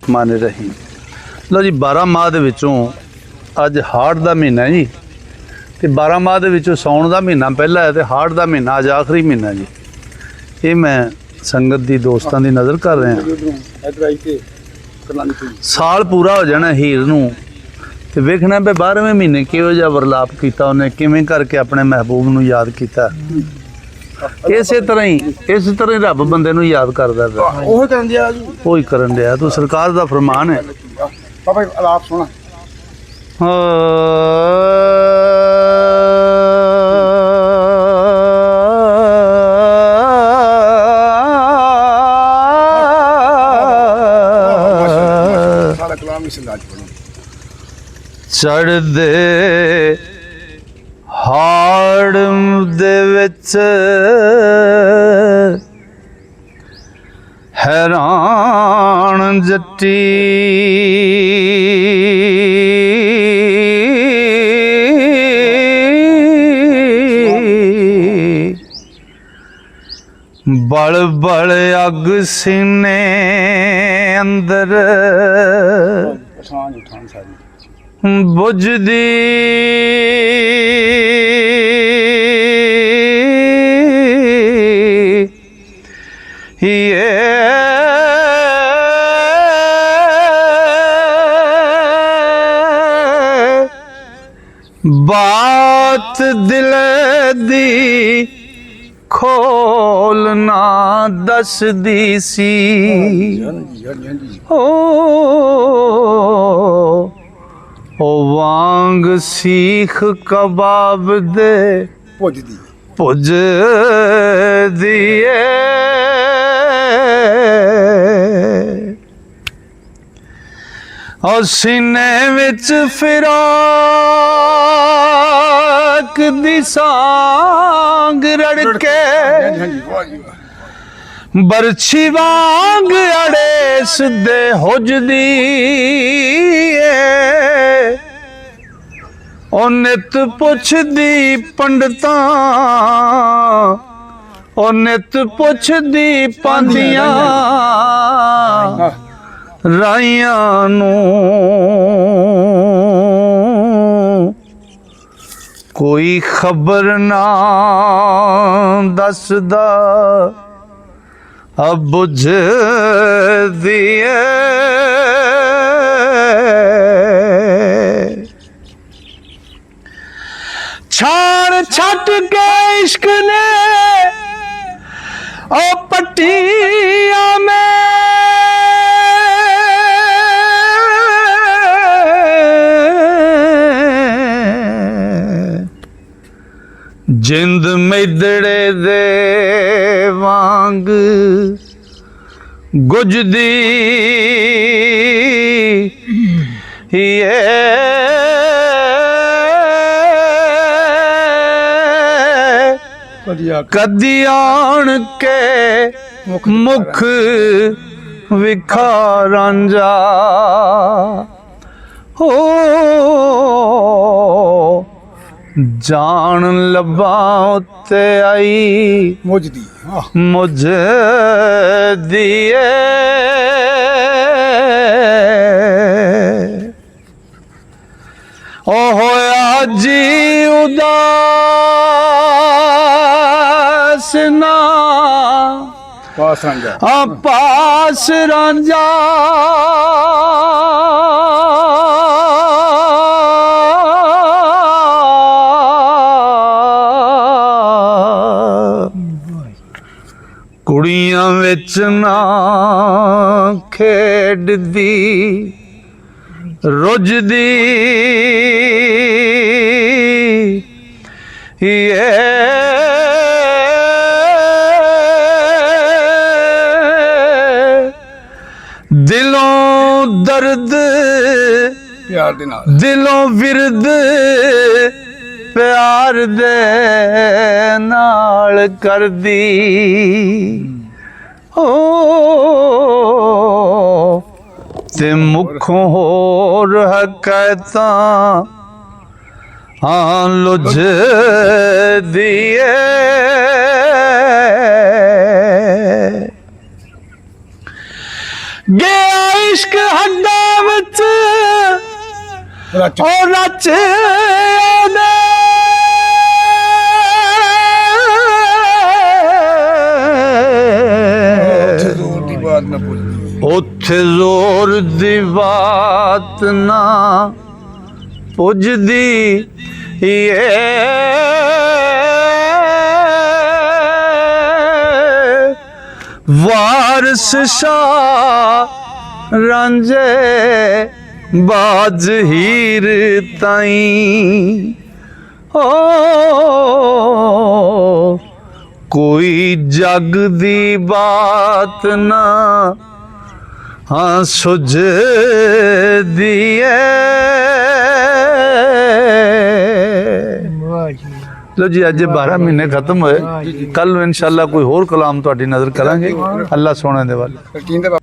माने रही। लो जी 12 माह दे विचों अज हाड़ दा महीना जी, ते 12 माह दे विचों सौण दा महीना पहला है ते हाड़ दा महीना अज आखिरी महीना जी। ये मैं संगत दी दोस्तां दी नज़र कर रहा। साल पूरा हो जाना हीर नूं ते वेखना भी 12वें महीने किहो जिहा वरलाप कीता उन्हें, किवें करके अपने महबूब नूं याद कीता। इस तरह ही रब बंदे नूं याद करदा पिया, ओही करन दिया। तू सरकार दा फरमान है। चढ़दे हाड़ दे विच हैरान जट्टी, बड़ बड़ अग सीने अंदर बुझदी, ये बात दिल दी खोलना दसदी सी। ओ वांग सीख कबाब दे पुजदी और सीने विच फिराक दी सांग रड़के, बरछी वांग अड़ेस दे हुजदी ओ नित पुछदी पंडितां, ओ नित पुछदी पांदियां राइयां नूं, कोई खबर ना दसदा अब बुझदी छाण छट के इश्क ने ओ पट्टिया में जिंद मिदड़े दे वांग गुजदी, ये कदी आण के मुख विखारांजा हो जान लब्बा उत्ते आई मुझ दिए ओ होया जी उदास ना पास रांझा कुड़ियां विच ना खेडदी रुजदी, ये दिलों दर्द दिलों विरद प्यार दे नाल कर दी। ओ ते मुखों होर हकैतां हाँ लुझ दिए। गया इश्क हड्डा विच ओ रच दे उत्थे जोर दी बात ना पुजदी ये वारस शाह रांझे बाज हीर ताई ओ कोई जग दी बात ना हाँ सुझ दिए। लो जी अज 12 महीने खत्म होए, कल इंशाअल्लाह कोई होर कलाम तुहाडी नज़र करांगे। अल्लाह सोने दे वाले।